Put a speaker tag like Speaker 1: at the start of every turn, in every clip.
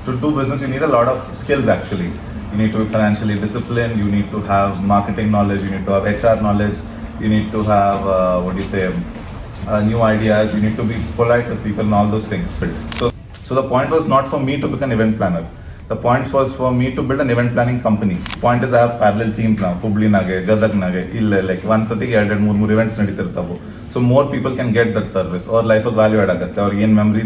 Speaker 1: to do business, you need a lot of skills actually. You need to be financially disciplined, you need to have marketing knowledge, you need to have HR knowledge, you need to have, new ideas, you need to be polite with people and all those things. So the point was not for me to become an event planner. The point was for me to build an event planning company. Point is I have parallel teams now, Hubli-nage, Gadag-nage, ille like ಒಂದ್ಸತಿಗೆ 2-3 events ನಡೀತಿರ್ತಾವು. So more people can get that service or life value add ಆಗುತ್ತೆ. ಅವ್ರಿಗೆ ಏನು memory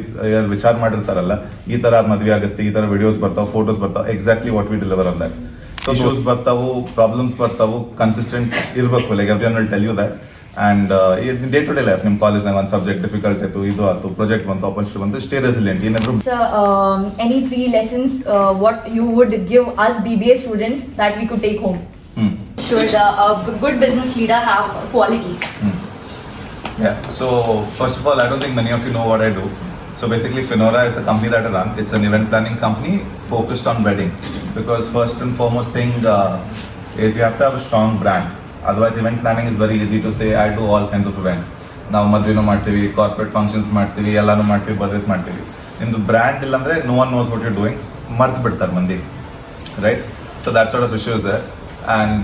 Speaker 1: ವಿಚಾರ ಮಾಡಿರ್ತಾರಲ್ಲ, ಈ ತರ ಮದುವೆ ಆಗುತ್ತೆ, ಈ ತರ ವಿಡಿಯೋಸ್ ಬರ್ತಾವೆ, ಫೋಟೋಸ್ ಬರ್ತಾವೆ, exactly what we deliver on that. So shows ಬರ್ತಾವು, ಪ್ರಾಬ್ಲಮ್ಸ್ ಬರ್ತಾವು, ಕನ್ಸಿಸ್ಟೆಂಟ್ ಇರಬೇಕು. Like everyone will tell you that. And day to day life ನಿಮ್ಮ ಕಾಲೇಜ್ನಾಗ ಒಂದು ಸಬ್ಜೆಕ್ಟ್ ಡಿಫಿಕಲ್ಟ್ ಇತ್ತು, ಇದು ಆಯ್ತು, ಪ್ರಾಜೆಕ್ಟ್ ಬಂತು, ಆಪರ್ಚುನಿಟಿ ಬಂತು, ಸ್ಟೇ ರೆಸಿಲಿಯಂಟ್. ಏನಾದ್ರು
Speaker 2: any 3 lessons what you would give us BBA students that we could take home? Should a good business leader have qualities?
Speaker 1: Yeah, so first of all, I don't think many of you know what I do. So basically, Finora is a company that I run. It's an event planning company focused on weddings. Because first and foremost thing is you have to have a strong brand. Otherwise, event planning is very easy to say, I do all kinds of events. ನಾವು ಮದುವೆನೂ ಮಾಡ್ತೀವಿ, corporate functions ಮಾಡ್ತೀವಿ, ಎಲ್ಲಾನು ಮಾಡ್ತೀವಿ, birthdays ಮಾಡ್ತೀವಿ. ನಿಮ್ದು brand ಇಲ್ಲಾಂದ್ರೆ no one knows what you doing, ಮರ್ತು ಬಿಡ್ತಾರೆ ಮಂದಿ, right? So that sort of issues and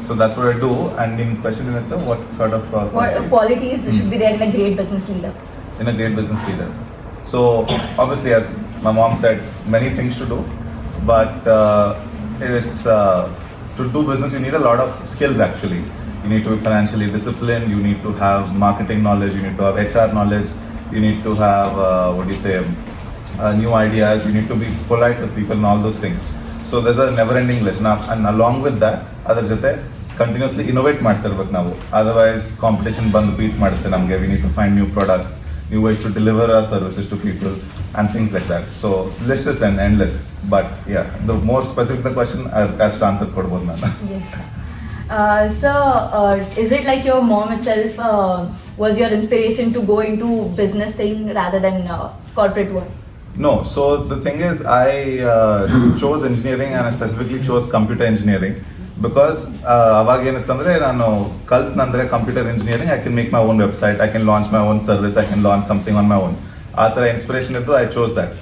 Speaker 1: so that's what I do. And the question is what sort of
Speaker 2: what qualities should be there in a great business leader?
Speaker 1: In a great business leader. So obviously, as my mom said, many things to do, but it's to do business you need a lot of skills actually. You need to be financially disciplined, you need to have marketing knowledge, you need to have HR knowledge, you need to have new ideas, you need to be polite with people and all those things. So there's a never ending list now, and along with that ಅದರ ಜೊತೆ continuously innovate ಮಾಡ್ತಿರ್ಬೇಕು ನಾವು. Otherwise competition ಬಂದು beat ಮಾಡುತ್ತೆ ನಮಗೆ. We need to find new products, new ways to deliver our services to people and things like that. So list is endless, but yeah, the more specific the question, as answer kodbodu nanu.
Speaker 2: Yes. So is it like your mom itself was your inspiration to go into business thing rather than corporate world?
Speaker 1: No, so the thing is I chose engineering, and I specifically chose computer engineering because ಅವಾಗ ಏನಿತ್ತಂದ್ರೆ ನಾನು ಕಲ್ತ್ನಂದ್ರೆ computer engineering, I can make my own website, I can launch my own service, I can launch something on my own. ಆ ಥರ inspiration ಇದ್ದು I chose that.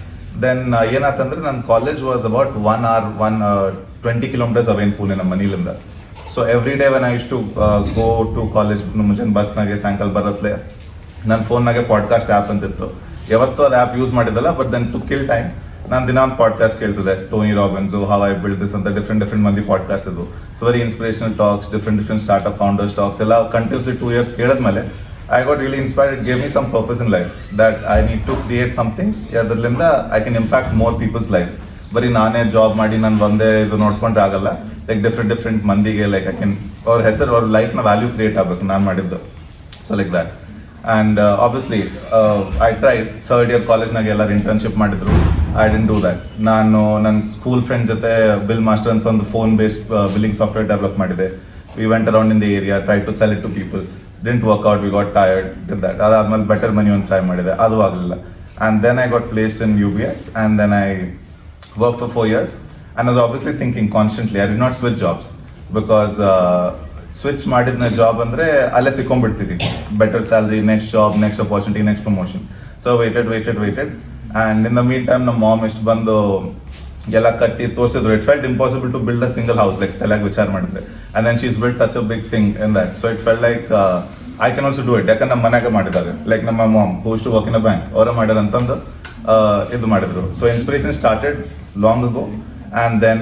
Speaker 1: Then ಏನಾಯ್ತಂದ್ರೆ ನನ್ನ college was about 20 kilometers away in Pune, ನಮ್ಮ ಮನೆಯಿಂದ. So every day when I use to go to college, ಮುಂಜಾನೆ ಬಸ್ನಾಗೆ ಸಾಯಂಕಾಲ ಬರತ್ಲೆ ನನ್ನ ಫೋನ್ನಾಗೆ ಪಾಡ್ಕಾಸ್ಟ್ ಆ್ಯಪ್ ಅಂತಿತ್ತು. ಯಾವತ್ತೂ ಅದು ಆ್ಯಪ್ ಯೂಸ್ ಮಾಡಿದ್ದಲ್ಲ, but then to kill time ನಾನು ದಿನ ಒಂದು ಪಾಡ್ಕಾಸ್ಟ್ ಕೇಳ್ತಿದ್ದೆ. Tony Robbins, how I build this ಅಂತ ಡಿಫ್ರೆಂಟ್ ಮಂದಿ ಪಾಡ್ಕಾಸ್ಟ್ ಇದು. So very inspirational talks, different startup founders talks ಎಲ್ಲ ಕಂಟಿನ್ಯೂಸ್ಲಿ 2 years ಕೇಳಿದ್ಮೇಲೆ I got really inspired. It gave me some purpose in life that I need to create something. ಅದರಿಂದ I can impact more people's lives. ಬರೀ ನಾನೇ job ಮಾಡಿ ನಾನು ಒಂದೇ ಇದು ನೋಡ್ಕೊಂಡ್ರೆ ಆಗಲ್ಲ. ಲೈಕ್ ಡಿಫ್ರೆಂಟ್ ಮಂದಿಗೆ ಲೈಕ್ ಐ ಕ್ಯಾನ್ ಅವ್ರ ಹೆಸರು, ಅವ್ರ ಲೈಫ್ನ ವ್ಯಾಲ್ಯೂ ಕ್ರಿಯೇಟ್ ಆಗಬೇಕು ನಾನು ಮಾಡಿದ್ದು. So like that. And obviously I tried. 3rd year ಕಾಲೇಜ್ನಾಗ ಎಲ್ಲರೂ ಇಂಟರ್ನ್ಶಿಪ್ ಮಾಡಿದ್ರು. I didn't do that. ನಾನು ನನ್ನ ಸ್ಕೂಲ್ ಫ್ರೆಂಡ್ ಜೊತೆ ಬಿಲ್ ಮಾಸ್ಟರ್ ಅಂತ ಒಂದು phone based billing software develop ಮಾಡಿದೆ. We went around in the area, try to sell it to people. Didn't work out, we got tired with that. ಅದಾದ್ಮೇಲೆ better money ಒಂದು try ಮಾಡಿದೆ, ಅದು ಆಗಲಿಲ್ಲ. And then I got placed in UBS, and then I work for 4 years. And I was obviously thinking constantly, I did not switch jobs because switch ಮಾಡಿದ್ನ job ಅಂದರೆ ಅಲ್ಲೇ ಸಿಕ್ಕೊಂಡ್ಬಿಡ್ತಿದ್ವಿ. Better salary, next job, next opportunity, next promotion. So waited and in the mean time ನಮ್ಮ mom ಇಷ್ಟು ಬಂದು ಎಲ್ಲ ಕಟ್ಟಿ ತೋರಿಸಿದ್ರು. It felt impossible to build a single house, like ತಲೆಗೆ ವಿಚಾರ ಮಾಡಿದ್ರೆ. And then she's build such a big thing in that. So it felt like I can also do it. ಯಾಕಂದ್ರೆ ನಮ್ಮ ಮನೆಯಾಗ ಮಾಡಿದ್ದಾರೆ. ಲೈಕ್ ನಮ್ಮ mom who's to work in a bank, ಅವರೇ ಮಾಡ್ಯಾರ ಅಂತಂದು ಇದು ಮಾಡಿದ್ರು. So inspiration started long ago. And then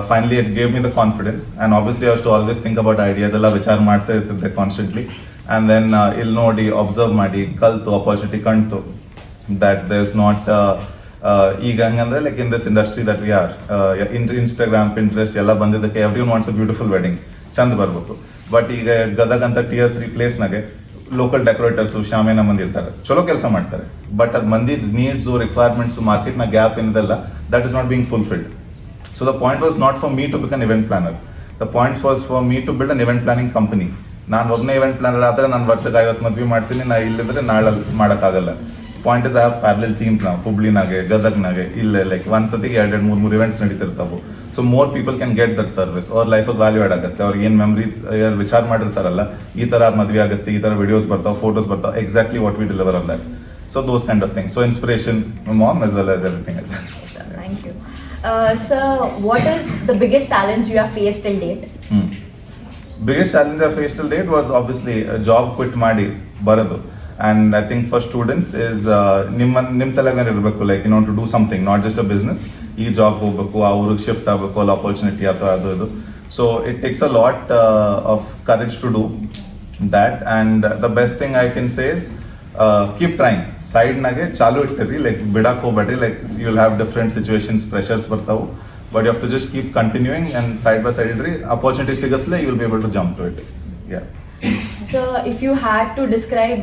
Speaker 1: finally it gave me the confidence, and obviously I used to always think about ideas ಎಲ್ಲ ವಿಚಾರ ಮಾಡ್ತಾ ಇರ್ತಿದ್ದೆ ಕಾನ್ಸ್ಟೆಂಟ್ಲಿ. And then ಇಲ್ಲಿ ನೋಡಿ, ಅಬ್ಸರ್ವ್ ಮಾಡಿ, ಕಲ್ತು, ಅಪಾರ್ಚುನಿಟಿ ಕಂಡು that there's not ಈಗ ಹಂಗಂದ್ರೆ like in this industry that we are, Instagram, Pinterest ಎಲ್ಲ ಬಂದಿದ್ದಕ್ಕೆ everyone wants a beautiful wedding, ಚಂದ ಬರ್ಬೇಕು. ಬಟ್ ಈಗ ಗದಗ ಅಂತ Tier 3 ಪ್ಲೇಸ್ನಾಗೆ ಲೋಕಲ್ ಡೆಕೋರೇಟರ್ಸು, ಶಾಮೇನ ಮಂದಿ ಇರ್ತಾರೆ, ಚಲೋ ಕೆಲಸ ಮಾಡ್ತಾರೆ. ಬಟ್ ಅದು ಮಂದಿ ನೀಡ್ಸು, ರಿಕ್ವೈರ್ಮೆಂಟ್ಸು, ಮಾರ್ಕೆಟ್ನ ಗ್ಯಾಪ್ ಏನಿದೆಲ್ಲ, that is not being fulfilled. So the point was not for me to become an event planner. The point was for me to build an event planning company. ನಾನು ಒಬ್ಬನೇ event planner ಆದರೆ ನಾನು ವರ್ಷಕ್ಕೆ 50 ಮದುವೆ ಮಾಡ್ತೀನಿ, ನಾ ಇಲ್ಲಿದ್ರೆ ನಾಳೆ ಮಾಡೋಕ್ಕಾಗಲ್ಲ. Point is I have parallel teams now, ಹುಬ್ಳಿನಾಗೆ, ಗದಗ್ನಾಗೆ, ಇಲ್ಲೇ ಲೈಕ್ ಒಂದ್ಸತಿಗೆ 2-3 events ನಡೀತಿರ್ತಾವು. So more people can get that service, ಅವ್ರ ಲೈಫಿಗೆ ವ್ಯಾಲ್ಯೂ ಆಡ್ ಆಗುತ್ತೆ. ಅವ್ರಿಗೆ ಏನು ಮೆಮರಿ ವಿಚಾರ ಮಾಡಿರ್ತಾರಲ್ಲ, ಈ ಥರ ಮದುವೆ ಆಗುತ್ತೆ, ಈ ಥರ ವಿಡಿಯೋಸ್ ಬರ್ತಾವೆ, ಫೋಟೋಸ್ ಬರ್ತಾವೆ, exactly what we deliver on that. So those kind of things. So inspiration, mom as well as everything else.
Speaker 2: Thank you. Sir, what is the biggest challenge you have faced till date?
Speaker 1: Biggest challenge I faced till date was obviously a job quit ಮಾಡಿ ಬರೋದು. And I think for students is ನಿಮ್ಮ ತಲೆಗೆ ಇರಬೇಕು, like you know, to do something, not just a business. ಈ job ಹೋಗ್ಬೇಕು, ಆ ಊರಿಗೆ shift ಆಗಬೇಕು, ಅಲ್ಲಿ ಆಪರ್ಚುನಿಟಿ ಅಥವಾ ಅದು ಇದು. So it takes a lot of courage to do that, and the best thing I can say is keep trying. Side nage ಚಾಲು ಇಟ್ಟಿರಿ, like ಬಿಡಕ್ ಹೋಗ್ಬೇಡ್ರಿ, like you'll have different situations, pressures ಬರ್ತಾವು, but you have to just keep continuing and side by side ಇಡ್ರಿ, opportunity ಸಿಗತ್ಲೆ you'll be able to jump to it. Yeah.
Speaker 2: So, if you had to describe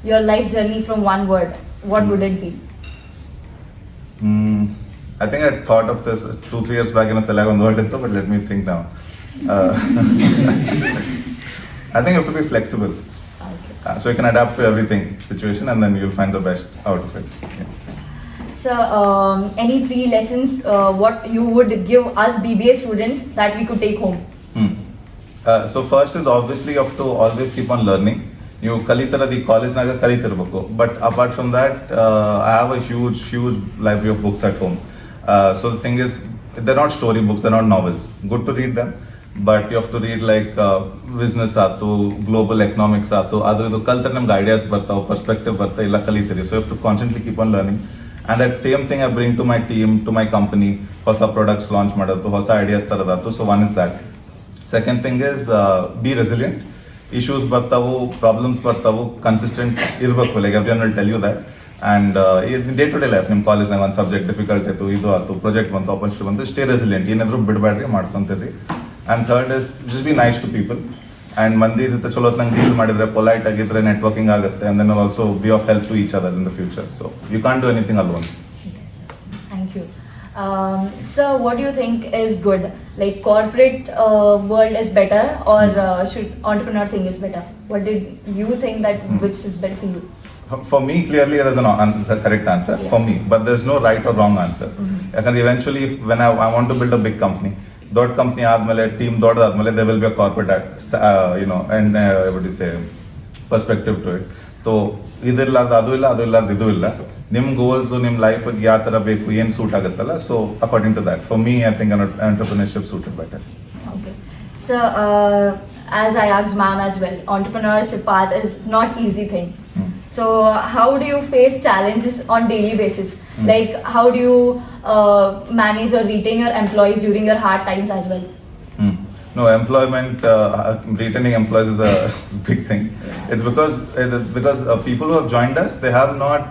Speaker 2: your life journey from one word, what would it be?
Speaker 1: I think I thought of this 2-3 years back in a Telugu word, but let me think now. I think you have to be flexible.
Speaker 2: Okay.
Speaker 1: So you can adapt to everything, situation, and then you'll find the best out of it. Yeah.
Speaker 2: So, any 3 lessons what you would give us BBA students that we could take home?
Speaker 1: So first is obviously you have to always keep on learning. ನೀವು ಕಲಿತಿರೋದು ಈ ಕಾಲೇಜ್ನಾಗ ಕಲಿತಿರ್ಬೇಕು, but apart from that I have a huge library of books at home. So the thing is, they're not story books, they're not novels. Good to read them, but you have to read like business ಆತು, global economics ಆತು, ಅದ್ರದ್ದು ಕಲ್ತ್ರೆ ನಮ್ಗೆ ideas ಬರ್ತಾವೆ, perspective ಬರ್ತಾ ಇಲ್ಲ ಕಲಿತೀರಿ. So you have to constantly keep on learning, and that same thing I bring to my team, to my company. ಹೊಸ ಪ್ರಾಡಕ್ಟ್ಸ್ ಲಾಂಚ್ ಮಾಡೋದು, ಹೊಸ ಐಡಿಯಾಸ್ ತರೋದಾತು. So one is that. Second thing is be resilient. Issues ಬರ್ತಾವು, problems ಬರ್ತಾವು, consistent ಇರಬೇಕು. Like everyone will tell you that. And day to day life ನಿಮ್ಮ ಕಾಲೇಜ್ನಾಗ ಒಂದು ಸಬ್ಜೆಕ್ಟ್ ಡಿಫಿಕಲ್ಟ್ ಆಯಿತು, ಇದು ಆಯ್ತು, ಪ್ರಾಜೆಕ್ಟ್ ಬಂತು, ಆಪರ್ಚುನಿಟಿ ಬಂತು, ಸ್ಟೇ ರೆಸಿಲಿಯಂಟ್, ಏನಾದರೂ ಬಿಡಬೇಡ್ರಿ, ಮಾಡ್ಕೊಂತೀರಿ. And third is just be nice to people. And ಮಂದಿ ಜೊತೆ ಚಲೋ ನಂಗೆ ಡೀಲ್ ಮಾಡಿದ್ರೆ, ಪೊಲೈಟ್ ಆಗಿದ್ರೆ ನೆಟ್ವರ್ಕಿಂಗ್ ಆಗುತ್ತೆ, and then also be of help to each other in the future. So you can't do anything alone.
Speaker 2: Yes, thank you. So, what do you think is good? Like corporate world is better, or should entrepreneur thing is better? What did you think that which is better for you?
Speaker 1: For me, clearly there is a correct answer,
Speaker 2: Yeah.
Speaker 1: for me, but there's no right or wrong answer. Because eventually, when I want to build a big company, ದೊಡ್ಡ company ಆದ್ಮೇಲೆ, team ದೊಡ್ಡದಾದ್ಮೇಲೆ, there will be a corporate and what do you say, perspective to it. So ಇದಿರ್ಲಾರ್ದು ಅದು ಇಲ್ಲ, ಅದು ಇರ್ಲಾರ್ದು ಇದು ಇಲ್ಲ. ನಿಮ್ಮ goals, ನಿಮ್ಮ ಲೈಫ್ ಯಾವ ಥರ ಬೇಕು, ಏನು ಸೂಟ್ ಆಗುತ್ತಲ್ಲ. So according to that, for me I think entrepreneurship suited better.
Speaker 2: Okay. So, as I asked ma'am as well, entrepreneurship path is not easy thing. So, how do you face challenges on daily basis? Like, how do you manage or retain your employees during your hard times as well?
Speaker 1: No, employment, retaining employees is a big thing. It's because people who have joined us, they have not,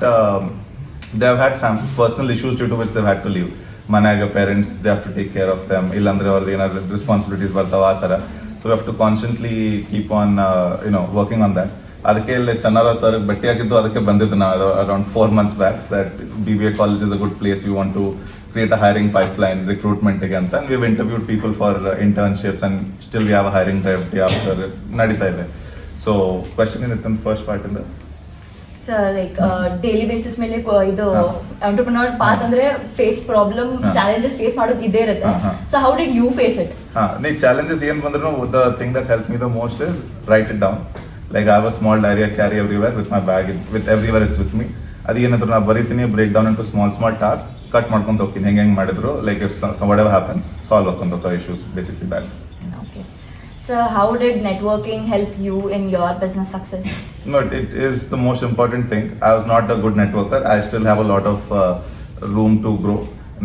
Speaker 1: they have had personal issues due to which they've had to leave. Manager, parents, they have to take care of them. Illandre or ಏನಾದ್ರು responsibilities ಬರ್ತಾವ ಆ ಥರ. So we have to constantly keep on, working on that. ಅದಕ್ಕೆ ಇಲ್ಲಿ ಚನ್ನಾರಾವ್ sir ಭೇಟಿಯಾಗಿದ್ದು, ಅದಕ್ಕೆ ಬಂದಿದ್ದು ನಾವು around 4 months back, that BBA college is a good place, you want to create a hiring pipeline, recruitment ಅಂತ. And we've interviewed people for internships, and still we have a hiring drive day after ನಡೀತಾ ಇದೆ. So question ಏನಿತ್ತು first part ಇಂದ?
Speaker 2: So, like daily basis ಮೇಲೆ ಇದು entrepreneur path ಅಂದ್ರೆ face problem, challenges face ಮಾಡೋದು ಇದೇ ಇರುತ್ತೆ. So how did you face it?
Speaker 1: ನೀ challenges ಏನ್ ಬಂದ್ರು, the thing that helped me the most is write it down. Like I have a small diary I carry everywhere with my bag, with everywhere it's with me. ಅದು ಏನಾದ್ರು ನಾ ಬರೀತೀನಿ, break down into small task, cut ಮಾಡ್ಕೊಂತ ಹೋಗ್ತೀನಿ, ಹೆಂಗೆ ಮಾಡಿದ್ರು, like if whatever happens, solve ಹಾಕೊಂತ ಹೋಗ್ತಾ issues, basically that.
Speaker 2: Okay. So, how did networking help you in your business success?
Speaker 1: No, it is the most important thing. I was not a good networker. I still have a lot of room to grow.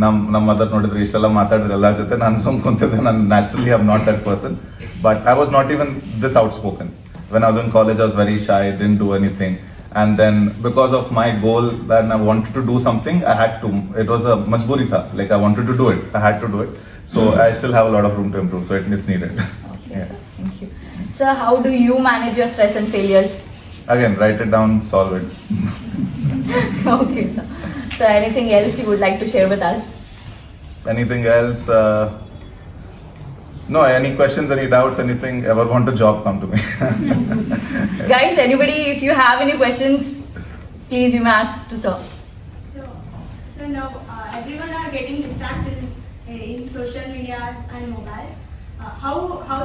Speaker 1: ನಮ್ಮ mother ನೋಡಿದ್ರೆ ಇಷ್ಟೆಲ್ಲ ಮಾತಾಡಿದ್ರೆ ಎಲ್ಲರ ಜೊತೆ ನಾನು ಸುಮ್ಕೊಂತಿದ್ದೆ. ನಾನು naturally am not that person, but I was not even this outspoken. When I was in college, I was very shy, didn't do anything. And then because of my goal that I wanted to do something, I had to. It was a majburi tha. Like I wanted to do it. I had to do it. So I still have a lot of room to improve. So it's needed.
Speaker 2: Okay,
Speaker 1: Yeah.
Speaker 2: sir. Thank you. So, how do you manage your stress and failures?
Speaker 1: Again, write it down, solve it.
Speaker 2: Okay, sir. So, anything else you would like to share with us?
Speaker 1: Anything else? No, any questions, any doubts, anything, ever want a job, come to me.
Speaker 2: Guys, anybody, if you have any questions, please you may ask to sir.
Speaker 3: So now everyone are getting distracted in social medias and mobile. How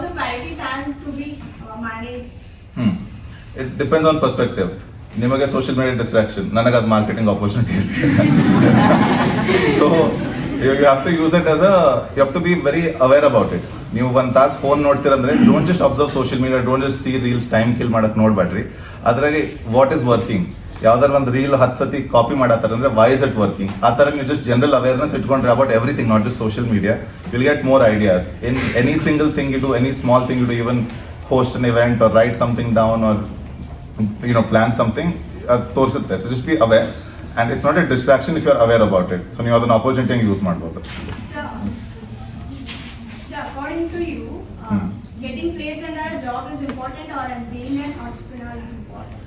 Speaker 3: the quality time to be managed?
Speaker 1: It depends on perspective. ನಿಮಗೆ social media distraction, ನನಗೆ ಅದು marketing opportunity. So You have to use it as you have to be very aware about it. ನೀವು ಒಂದು ತಾಸು phone ನೋಡ್ತೀರಂದ್ರೆ don't just observe social media, don't just see reels time kill ಮಾಡಕ್ಕೆ ನೋಡ್ಬೇಡ್ರಿ. ಅದ್ರಾಗೆ what is working, ಯಾವ್ದಾರು ಒಂದು reel 10 ಸತಿ ಕಾಪಿ ಮಾಡತ್ತಾರ ಅಂದ್ರೆ ವೈ ಇಸ್ ಇಟ್ ವರ್ಕಿಂಗ್, ಆ ಥರ ನೀವು ಜಸ್ಟ್ ಜನರಲ್ ಅವೇರ್ನೆಸ್ ಇಟ್ಕೊಂಡ್ರೆ about everything, not just social media, will get more ideas in any single thing you do, any small thing you do, even host an event or write something down or plan something, ಅದು ತೋರಿಸುತ್ತೆ. So just be aware and it's not a distraction if you are aware about it. So you have an opportunity and use ಮಾಡಬಹುದು.
Speaker 3: So according to you, getting placed under a job is important or being an entrepreneur is important?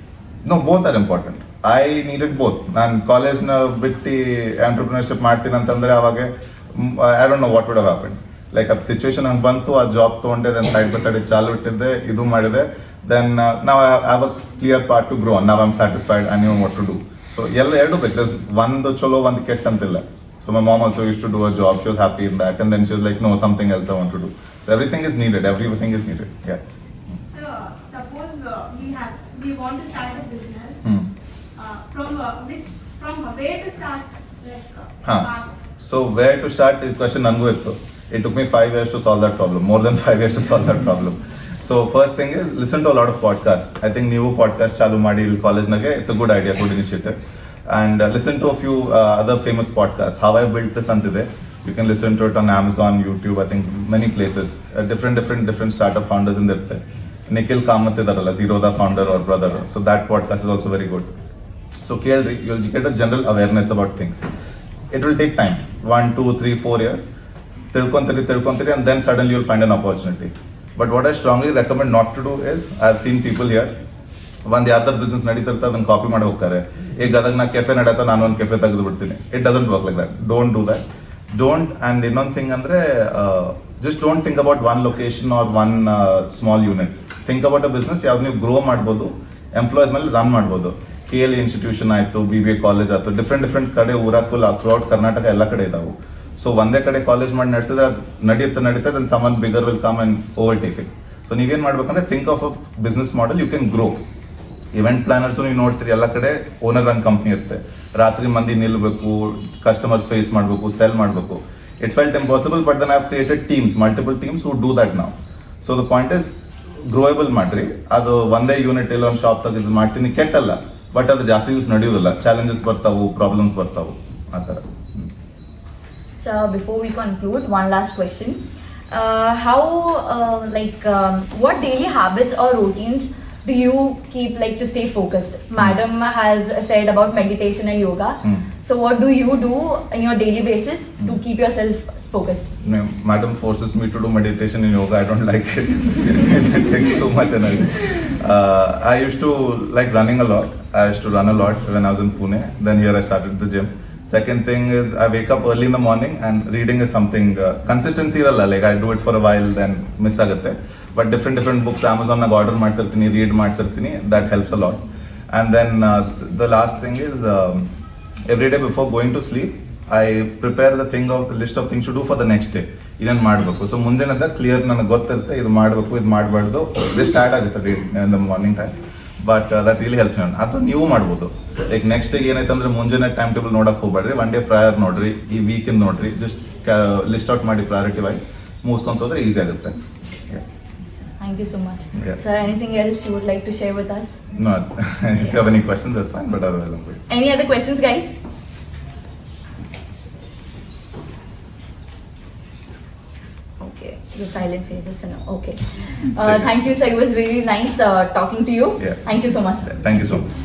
Speaker 1: No, both are important. I needed both. ನಾನು ಕಾಲೇಜ್ನ ಬಿಟ್ಟು entrepreneurship ಮಾಡ್ತೀನಿ ಅಂತಂದ್ರೆ ಅವಾಗ I don't know what would have happen. Like ಅದು situation ಹಂಗೆ ಬಂತು, ಆ job ತೊಗೊಂಡೆ, ದೆನ್ ಸೈಡ್ ಬೈ ಸೈಡ್ ಚಾಲು ಇಟ್ಟಿದ್ದೆ, ಇದು ಮಾಡಿದೆ, ದೆನ್ ನಾವು have a clear part to grow, ನಾವು I am satisfied, I knew what to do. So ಎರಡು ಬೇಕು, ಒಂದು ಚಲೋ ಒಂದು ಕೆಟ್ಟ ಅಂತಿಲ್ಲ. So my mom also use to do a job, she was happy in that, and then she was like no something else I want to do. So everything is needed, everything is needed. Yeah.
Speaker 3: So suppose we want to start a business. From where to start? Path?
Speaker 1: So where to start is question ನನಗೂ ಇತ್ತು. It took me 5 years to solve that problem, more than 5 years to solve that problem. So first thing is listen to a lot of podcasts. I think ನೀವು podcast ಚಾಲು ಮಾಡಿ ಇಲ್ಲಿ ಕಾಲೇಜ್ನಾಗೆ, it's a good idea, good initiative. And listen to a few other famous podcasts. How I built this ಅಂತಿದೆ. You can listen to it on Amazon, YouTube, I think many places. Different startup founders in there. Nikhil Kamath ಇದಾರಲ್ಲ, Zerodha founder or brother. So that podcast is also very good. So ಕೇಳ್ರಿ, you'll get a general awareness about things. It will take time, 1, 2, 3, 4 years. ತಿಳ್ಕೊಂತೀರಿ and then suddenly you'll find an opportunity. But what I strongly recommend not to do is, I've seen people here, ಒಂದು ಯಾರ್ದಾರು business ನಡೀತಿರ್ತಾ ಅದನ್ನು copy ಮಾಡಿ ಹೋಗ್ತಾರೆ. ಈಗ ಗದಗ ನಾ cafe ನಡೀತಾ, ನಾನು ಒಂದು cafe ತೆಗೆದು ಬಿಡ್ತೀನಿ. It doesn't work like that. Don't do that. Don't. And ಇನ್ನೊಂದು ಥಿಂಗ್ ಅಂದರೆ just don't think about one location or one small unit. Think about a business ಯಾವ್ದು ನೀವು ಗ್ರೋ ಮಾಡ್ಬೋದು, ಎಂಪ್ಲಾಯೀಸ್ ಮೇಲೆ ರನ್ ಮಾಡ್ಬೋದು. KL ಇನ್ಸ್ಟಿಟ್ಯೂಷನ್ ಆಯಿತು, BBA ಕಾಲೇಜ್ ಆಯಿತು, different ಕಡೆ ಊರಾಗ ಫುಲ್ ಥ್ರೂಔಟ್ ಕರ್ನಾಟಕ ಎಲ್ಲ ಕಡೆ ಇದಾವೆ. ಸೊ ಒಂದೇ ಕಡೆ ಕಾಲೇಜ್ ಮಾಡಿ ನಡೆಸಿದ್ರೆ ಅದು ನಡೀತಾ then someone bigger will come and overtake it. So ನೀವೇನು ಮಾಡ್ಬೇಕಂದ್ರೆ think of a business model, you can grow. Event planners ನೀವು ನೋಡ್ತೀರಿ, ಎಲ್ಲ ಕಡೆ ಓನರ್ ರನ್ ಕಂಪ್ನಿ ಇರುತ್ತೆ. ರಾತ್ರಿ ಮಂದಿ ನಿಲ್ಲಬೇಕು, ಕಸ್ಟಮರ್ಸ್ ಫೇಸ್ ಮಾಡಬೇಕು, ಸೆಲ್ ಮಾಡಬೇಕು. It felt impossible, but then I have created teams, multiple teams who do that ನಾವು. So the point is growable ಮಾಡ್ರಿ. ಅದು ಒಂದೇ ಯೂನಿಟ್ ಇಲ್ಲ ಒಂದು ಶಾಪ್ ತೆಗೆದು ಮಾಡ್ತೀನಿ ಕೆಟ್ಟಲ್ಲ, ಬಟ್ ಅದು ಜಾಸ್ತಿ ಯೂಸ್ ನಡೆಯೋದಿಲ್ಲ. ಚಾಲೆಂಜಸ್ ಬರ್ತಾವು, ಪ್ರಾಬ್ಲಮ್ಸ್ ಬರ್ತಾವು, ಆ ಥರ.
Speaker 2: So before we conclude, one last question. What daily habits or routines do you keep to stay focused? Madam has said about meditation and yoga. So what do you do in your daily basis to keep yourself focused?
Speaker 1: Madam forces me to do meditation and yoga. I don't like it. It takes too much energy. I used to like running a lot. I used to run a lot when I was in Pune. Then here I started the gym. Second thing is I wake up early in the morning, and reading is something consistency iralla. Like I do it for a while, then miss agutte. But different books Amazon nag order ಮಾಡ್ತಿರ್ತೀನಿ, read ಮಾಡ್ತಿರ್ತೀನಿ. That helps a lot. And then the last thing is every day before going to sleep, I prepare the list of things to do for the next day. ಇನ್ನೇನು ಮಾಡಬೇಕು. So ಮುಂಜಾನೆದ clear ನನಗೆ ಗೊತ್ತಿರುತ್ತೆ, ಇದು ಮಾಡಬೇಕು, ಇದು ಮಾಡಬಾರ್ದು. ಇದು ಸ್ಟಾರ್ಟ್ ಆಗುತ್ತೆ day in the morning time. But that really help ಮಿ. ಅದು ನೀವು ಮಾಡ್ಬೋದು. ಲೈಕ್ ನೆಕ್ಸ್ಟ್ ಡೇಗೆ ಏನೈತೆ ಅಂದ್ರೆ ಮುಂಜಾನೆ ಟೈಮ್ ಟೇಬಲ್ ನೋಡಕ್ಕೆ ಹೋಗ್ಬೇಡ್ರಿ, ಒನ್ ಡೇ ಪ್ರಯರ್ ನೋಡ್ರಿ, ಈ ವೀಕಿಂದ ನೋಡ್ರಿ, ಜಸ್ಟ್ ಲಿಸ್ಟ್ ಔಟ್ ಮಾಡಿ ಪ್ರಯಾರಿಟಿ ವೈಸ್ ಮುಗಿಸ್ಕೊಂತ ಹೋದ್ರೆ ಈಸಿ ಆಗುತ್ತೆ.
Speaker 2: Thank you so much.
Speaker 1: Yeah.
Speaker 2: Sir, anything else you would like to share with us?
Speaker 1: No, if you have any questions, that's fine, but otherwise I'm good.
Speaker 2: Any other questions, guys? Okay, the silence says it's a no. Okay. Thank you, sir. It was really nice talking to you.
Speaker 1: Yeah.
Speaker 2: Thank you so much, sir.
Speaker 1: Thank you so much.